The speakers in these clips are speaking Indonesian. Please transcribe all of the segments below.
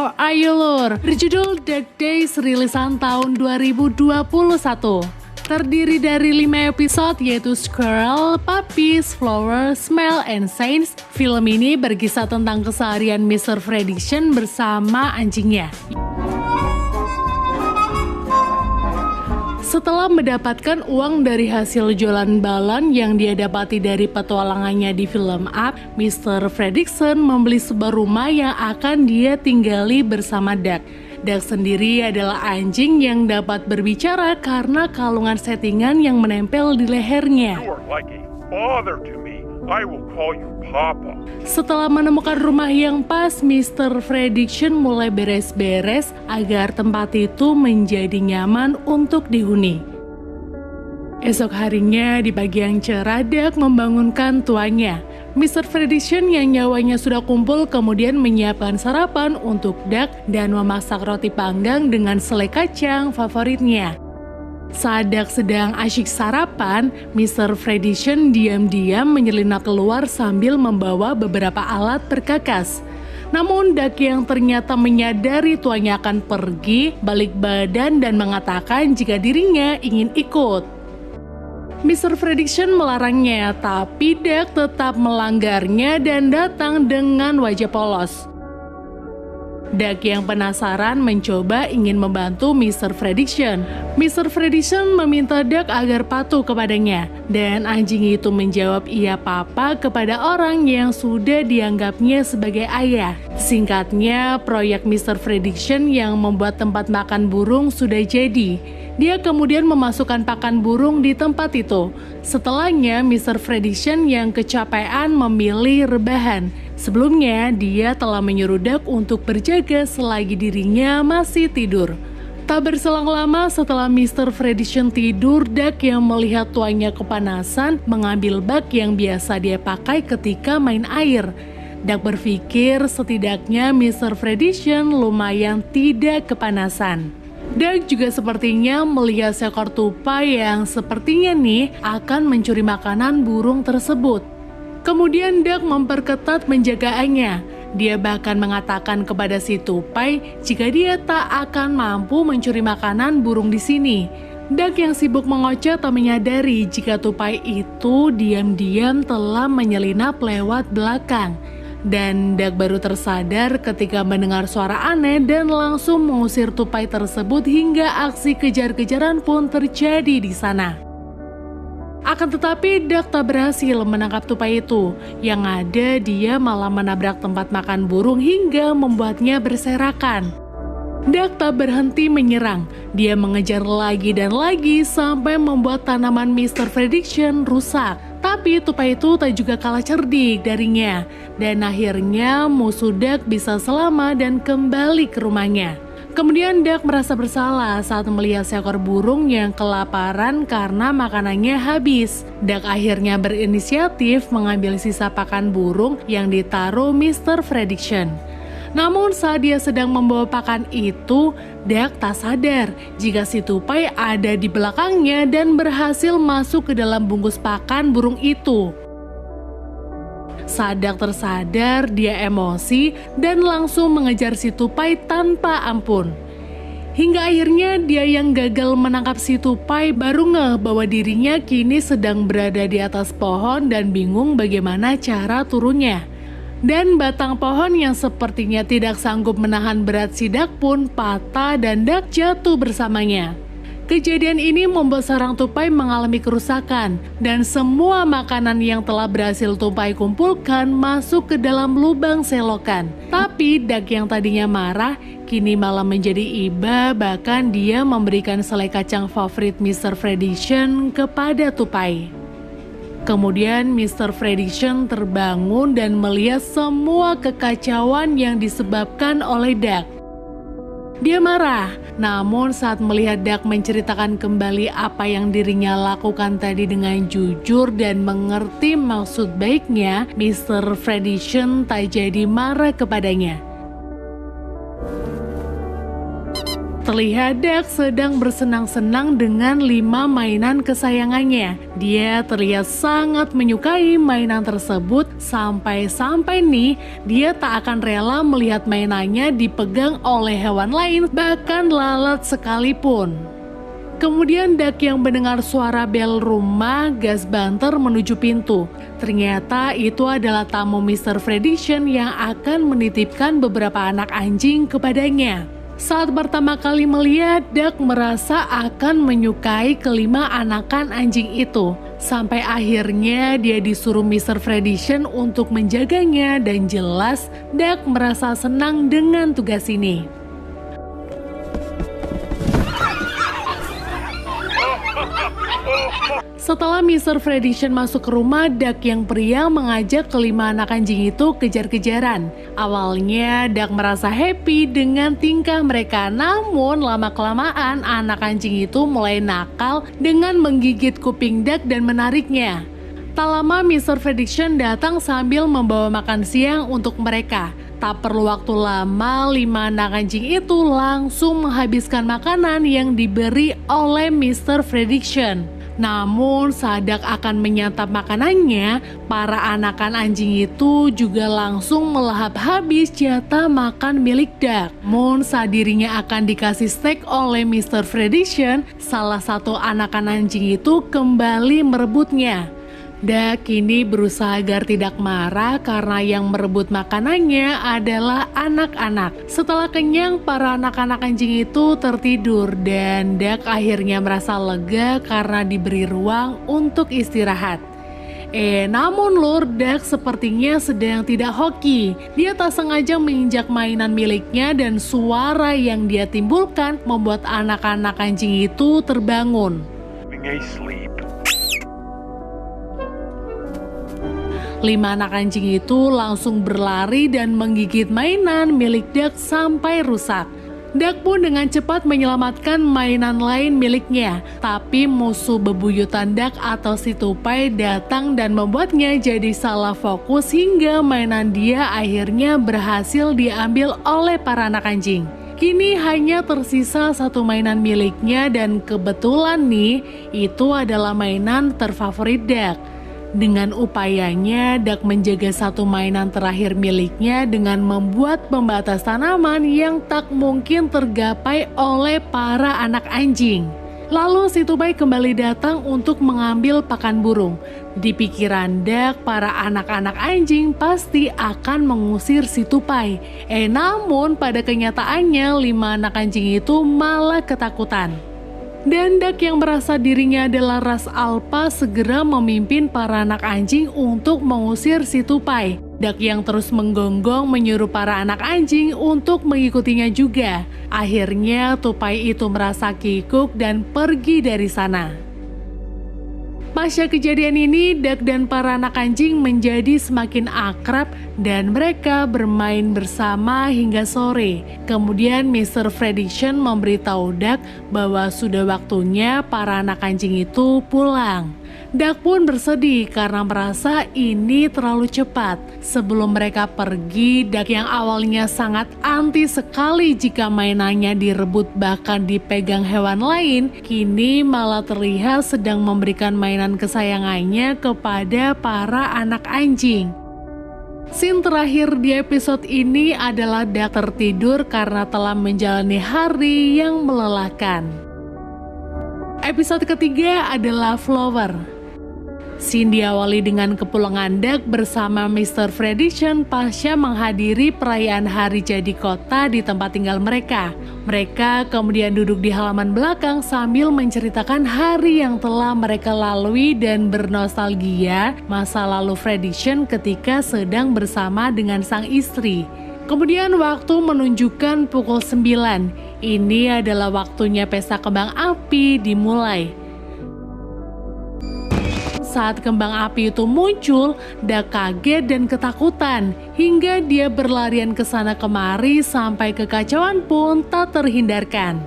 How Are You Lur? Berjudul Dark Days rilisan tahun 2021. Terdiri dari 5 episode yaitu Squirrel, Puppies, Flowers, Smell, and Saints. Film ini berkisah tentang keseharian Mr. Fredricksen bersama anjingnya. Setelah mendapatkan uang dari hasil jualan balon yang dia dapati dari petualangannya di film Up, Mr. Fredricksen membeli sebuah rumah yang akan dia tinggali bersama Duck. Duck sendiri adalah anjing yang dapat berbicara karena kalungan settingan yang menempel di lehernya. You are like a father to me. I will call you Papa. Setelah menemukan rumah yang pas, Mr. Fredricksen mulai beres-beres agar tempat itu menjadi nyaman untuk dihuni. Esok harinya di pagi yang cerah, Duck membangunkan tuannya. Mr. Fredricksen yang nyawanya sudah kumpul kemudian menyiapkan sarapan untuk Duck dan memasak roti panggang dengan selai kacang favoritnya. Saat Duck sedang asyik sarapan, Mr. Fredricksen diam-diam menyelinap keluar sambil membawa beberapa alat perkakas. Namun Duck yang ternyata menyadari tuannya akan pergi, balik badan dan mengatakan jika dirinya ingin ikut. Mr. Fredricksen melarangnya, tapi Duck tetap melanggarnya dan datang dengan wajah polos. Duck yang penasaran mencoba ingin membantu Mr. Fredricksen. Mr. Fredricksen meminta Duck agar patuh kepadanya, dan anjing itu menjawab iya papa kepada orang yang sudah dianggapnya sebagai ayah. Singkatnya, proyek Mr. Fredricksen yang membuat tempat makan burung sudah jadi. Dia kemudian memasukkan pakan burung di tempat itu. Setelahnya, Mr. Fredricksen yang kecapean memilih rebahan. Sebelumnya, dia telah menyuruh Duck untuk berjaga selagi dirinya masih tidur. Tak berselang lama setelah Mr. Fredricksen tidur, Duck yang melihat tuannya kepanasan mengambil bak yang biasa dia pakai ketika main air. Duck berpikir setidaknya Mr. Fredricksen lumayan tidak kepanasan. Duck juga sepertinya melihat seekor tupai yang sepertinya nih akan mencuri makanan burung tersebut. Kemudian Duck memperketat penjagaannya. Dia bahkan mengatakan kepada si tupai jika dia tak akan mampu mencuri makanan burung di sini. Duck yang sibuk mengoceh tak menyadari jika tupai itu diam-diam telah menyelinap lewat belakang. Dan Duck baru tersadar ketika mendengar suara aneh dan langsung mengusir tupai tersebut hingga aksi kejar-kejaran pun terjadi di sana. Akan tetapi Duck tak berhasil menangkap tupai itu. Yang ada dia malah menabrak tempat makan burung hingga membuatnya berserakan. Duck tak berhenti menyerang. Dia mengejar lagi dan lagi sampai membuat tanaman Mr. Fredricksen rusak. Tapi tupai itu tak juga kalah cerdik darinya. Dan akhirnya musuh Duck bisa selamat dan kembali ke rumahnya. Kemudian Duck merasa bersalah saat melihat seekor burung yang kelaparan karena makanannya habis. Duck akhirnya berinisiatif mengambil sisa pakan burung yang ditaruh Mr. Fredricksen. Namun saat dia sedang membawa pakan itu, Duck tak sadar jika si tupai ada di belakangnya dan berhasil masuk ke dalam bungkus pakan burung itu. Saat Duck tersadar, dia emosi dan langsung mengejar si tupai tanpa ampun. Hingga akhirnya dia yang gagal menangkap si tupai baru ngeh bahwa dirinya kini sedang berada di atas pohon dan bingung bagaimana cara turunnya. Dan batang pohon yang sepertinya tidak sanggup menahan berat si Duck pun patah dan Duck jatuh bersamanya. Kejadian ini membuat sarang tupai mengalami kerusakan dan semua makanan yang telah berhasil tupai kumpulkan masuk ke dalam lubang selokan. Tapi Duck yang tadinya marah kini malah menjadi iba, bahkan dia memberikan selai kacang favorit Mr. Fredricksen kepada tupai. Kemudian Mr. Fredricksen terbangun dan melihat semua kekacauan yang disebabkan oleh Duck. Dia marah, namun saat melihat Duck menceritakan kembali apa yang dirinya lakukan tadi dengan jujur dan mengerti maksud baiknya, Mr. Fredricksen tak jadi marah kepadanya. Terlihat Duck sedang bersenang-senang dengan 5 mainan kesayangannya. Dia terlihat sangat menyukai mainan tersebut sampai-sampai nih dia tak akan rela melihat mainannya dipegang oleh hewan lain, bahkan lalat sekalipun. Kemudian Duck yang mendengar suara bel rumah gas banter menuju pintu. Ternyata itu adalah tamu Mr. Frediction yang akan menitipkan beberapa anak anjing kepadanya. Saat pertama kali melihat, Duck merasa akan menyukai kelima anakan anjing itu. Sampai akhirnya dia disuruh Mr. Frediction untuk menjaganya dan jelas Duck merasa senang dengan tugas ini. Setelah Mr. Frediction masuk ke rumah, Duck yang pria mengajak kelima anak anjing itu kejar-kejaran. Awalnya Duck merasa happy dengan tingkah mereka, namun lama-kelamaan anak anjing itu mulai nakal dengan menggigit kuping Duck dan menariknya. Tak lama Mr. Frediction datang sambil membawa makan siang untuk mereka. Tak perlu waktu lama, 5 anak anjing itu langsung menghabiskan makanan yang diberi oleh Mr. Frediction. Namun saat Duck akan menyantap makanannya, para anakan anjing itu juga langsung melahap habis jatah makan milik Duck. Namun saat dirinya akan dikasih steak oleh Mr. Frediction, salah satu anakan anjing itu kembali merebutnya. Duck kini berusaha agar tidak marah karena yang merebut makanannya adalah anak-anak. Setelah kenyang, para anak-anak anjing itu tertidur dan Duck akhirnya merasa lega karena diberi ruang untuk istirahat. Namun Lur, Duck sepertinya sedang tidak hoki. Dia tak sengaja menginjak mainan miliknya dan suara yang dia timbulkan membuat anak-anak anjing itu terbangun. Sleep. 5 anak anjing itu langsung berlari dan menggigit mainan milik Duck sampai rusak. Duck pun dengan cepat menyelamatkan mainan lain miliknya, tapi musuh bebuyutan Duck atau si tupai datang dan membuatnya jadi salah fokus hingga mainan dia akhirnya berhasil diambil oleh para anak anjing. Kini hanya tersisa 1 mainan miliknya dan kebetulan nih itu adalah mainan terfavorit Duck. Dengan upayanya, Duck menjaga 1 mainan terakhir miliknya dengan membuat pembatas tanaman yang tak mungkin tergapai oleh para anak anjing. Lalu si tupai kembali datang untuk mengambil pakan burung. Di pikiran Duck, para anak-anak anjing pasti akan mengusir si tupai. Namun pada kenyataannya 5 anak anjing itu malah ketakutan. Dan Duck yang merasa dirinya adalah ras alpha segera memimpin para anak anjing untuk mengusir si tupai. Duck yang terus menggonggong menyuruh para anak anjing untuk mengikutinya juga. Akhirnya tupai itu merasa kikuk dan pergi dari sana. Pasca kejadian ini, Duck dan para anak anjing menjadi semakin akrab dan mereka bermain bersama hingga sore. Kemudian Mr. Frediction memberitahu Duck bahwa sudah waktunya para anak anjing itu pulang. Duck pun bersedih karena merasa ini terlalu cepat. Sebelum mereka pergi, Duck yang awalnya sangat anti sekali jika mainannya direbut bahkan dipegang hewan lain, kini malah terlihat sedang memberikan mainan kesayangannya kepada para anak anjing. Scene terakhir di episode ini adalah Duck tertidur karena telah menjalani hari yang melelahkan. Episode ketiga adalah Flower. Scene diawali dengan kepulangan Duck bersama Mr. Frediction pasca menghadiri perayaan hari jadi kota di tempat tinggal mereka. Mereka kemudian duduk di halaman belakang sambil menceritakan hari yang telah mereka lalui dan bernostalgia masa lalu Frediction ketika sedang bersama dengan sang istri. Kemudian waktu menunjukkan pukul 9. Ini adalah waktunya pesta kembang api dimulai. Saat kembang api itu muncul, Duck kaget dan ketakutan hingga dia berlarian ke sana kemari sampai kekacauan pun tak terhindarkan.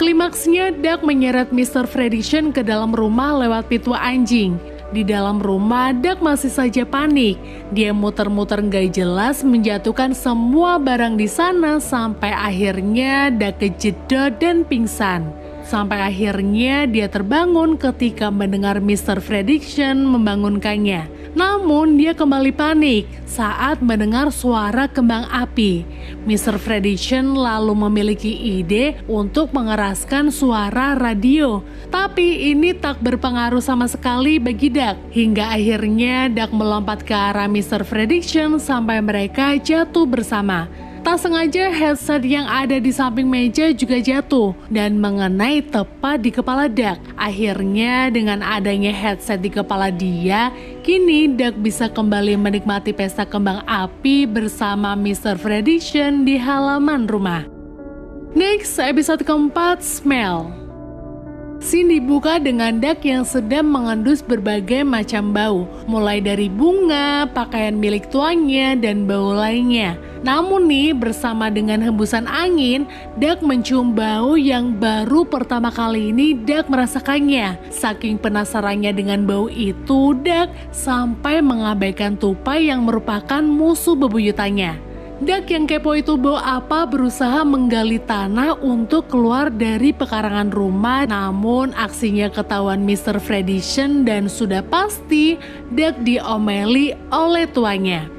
Klimaksnya, Duck menyeret Mr. Frediction ke dalam rumah lewat pintu anjing. Di dalam rumah, Duck masih saja panik. Dia muter-muter gak jelas menjatuhkan semua barang di sana sampai akhirnya Duck kejedot dan pingsan. Sampai akhirnya dia terbangun ketika mendengar Mr. Prediction membangunkannya. Namun dia kembali panik saat mendengar suara kembang api. Mr. Prediction lalu memiliki ide untuk mengeraskan suara radio. Tapi ini tak berpengaruh sama sekali bagi Duck. Hingga akhirnya Duck melompat ke arah Mr. Prediction sampai mereka jatuh bersama. Tak sengaja headset yang ada di samping meja juga jatuh dan mengenai tepat di kepala Duck. Akhirnya dengan adanya headset di kepala dia, kini Duck bisa kembali menikmati pesta kembang api bersama Mr. Prediction di halaman rumah. Next, episode keempat, Smell. Scene dibuka dengan Duck yang sedang mengendus berbagai macam bau, mulai dari bunga, pakaian milik tuannya, dan bau lainnya. Namun nih, bersama dengan hembusan angin, Duck mencium bau yang baru pertama kali ini Duck merasakannya. Saking penasarannya dengan bau itu, Duck sampai mengabaikan tupai yang merupakan musuh bebuyutannya. Duck yang kepo itu bau apa berusaha menggali tanah untuk keluar dari pekarangan rumah, namun aksinya ketahuan Mr. Prediction dan sudah pasti Duck diomeli oleh tuannya.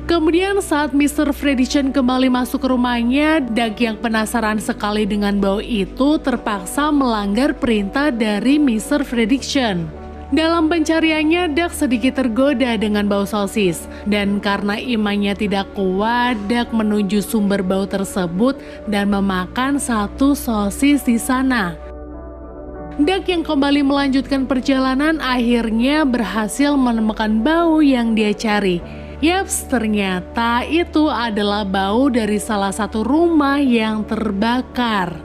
Kemudian saat Mr. Prediction kembali masuk ke rumahnya, Duck yang penasaran sekali dengan bau itu terpaksa melanggar perintah dari Mr. Prediction. Dalam pencariannya, Duck sedikit tergoda dengan bau sosis. Dan karena imannya tidak kuat, Duck menuju sumber bau tersebut dan memakan satu sosis di sana. Duck yang kembali melanjutkan perjalanan akhirnya berhasil menemukan bau yang dia cari. Yaps, ternyata itu adalah bau dari salah satu rumah yang terbakar.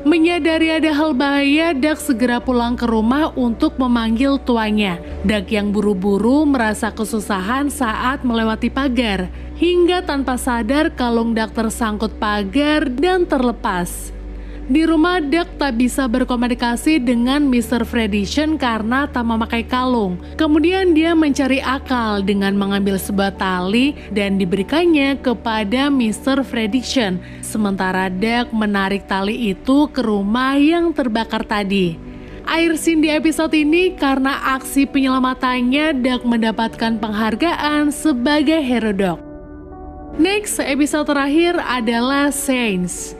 Menyadari ada hal bahaya, Duck segera pulang ke rumah untuk memanggil tuannya. Duck yang buru-buru merasa kesusahan saat melewati pagar, hingga tanpa sadar kalung Duck tersangkut pagar dan terlepas. Di rumah, Duck tak bisa berkomunikasi dengan Mr. Prediction karena tak memakai kalung. Kemudian dia mencari akal dengan mengambil sebuah tali dan diberikannya kepada Mr. Prediction. Sementara Duck menarik tali itu ke rumah yang terbakar tadi. Akhir scene di episode ini karena aksi penyelamatannya, Duck mendapatkan penghargaan sebagai hero dog. Next, episode terakhir adalah Saints.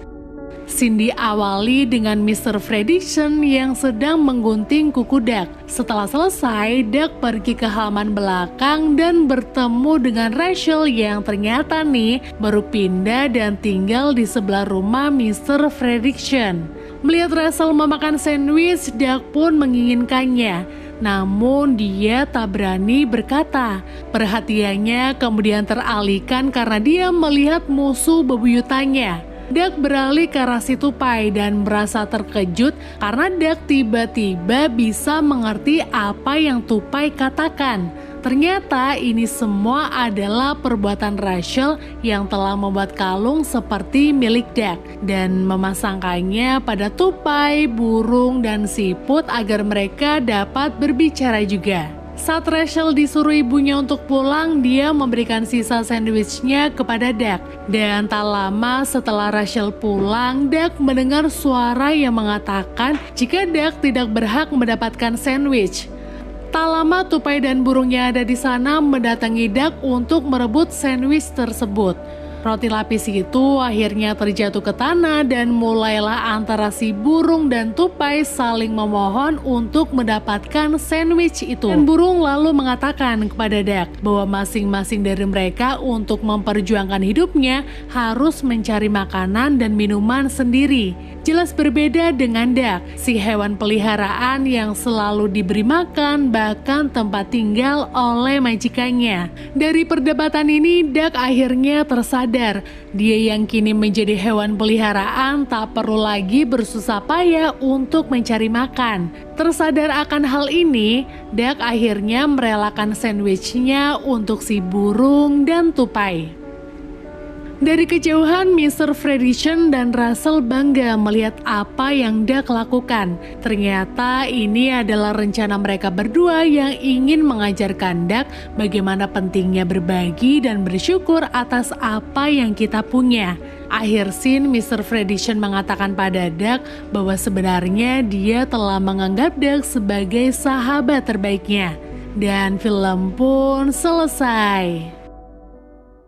Scene diawali dengan Mr. Prediction yang sedang menggunting kuku Duck. Setelah selesai, Duck pergi ke halaman belakang dan bertemu dengan Rachel yang ternyata nih baru pindah dan tinggal di sebelah rumah Mr. Prediction. Melihat Rachel memakan sandwich, Duck pun menginginkannya. Namun dia tak berani berkata. Perhatiannya kemudian teralihkan karena dia melihat musuh bebuyutannya. Duck beralih ke arah si tupai dan merasa terkejut karena Duck tiba-tiba bisa mengerti apa yang tupai katakan. Ternyata ini semua adalah perbuatan Rachel yang telah membuat kalung seperti milik Duck dan memasangkannya pada tupai, burung, dan siput agar mereka dapat berbicara juga. Saat Rachel disuruh ibunya untuk pulang, dia memberikan sisa sandwichnya kepada Duck. Dan tak lama setelah Rachel pulang, Duck mendengar suara yang mengatakan jika Duck tidak berhak mendapatkan sandwich. Tak lama tupai dan burungnya ada di sana mendatangi Duck untuk merebut sandwich tersebut. Roti lapis itu akhirnya terjatuh ke tanah dan mulailah antara si burung dan tupai saling memohon untuk mendapatkan sandwich itu. Dan burung lalu mengatakan kepada Duck bahwa masing-masing dari mereka untuk memperjuangkan hidupnya harus mencari makanan dan minuman sendiri. Jelas berbeda dengan Duck, si hewan peliharaan yang selalu diberi makan bahkan tempat tinggal oleh majikannya. Dari perdebatan ini, Duck akhirnya tersadar. Dia yang kini menjadi hewan peliharaan tak perlu lagi bersusah payah untuk mencari makan. Tersadar akan hal ini, Duck akhirnya merelakan sandwichnya untuk si burung dan tupai. Dari kejauhan, Mr. Fredrickson dan Russell bangga melihat apa yang Duck lakukan. Ternyata ini adalah rencana mereka berdua yang ingin mengajarkan Duck bagaimana pentingnya berbagi dan bersyukur atas apa yang kita punya. Akhir scene, Mr. Fredrickson mengatakan pada Duck bahwa sebenarnya dia telah menganggap Duck sebagai sahabat terbaiknya. Dan film pun selesai.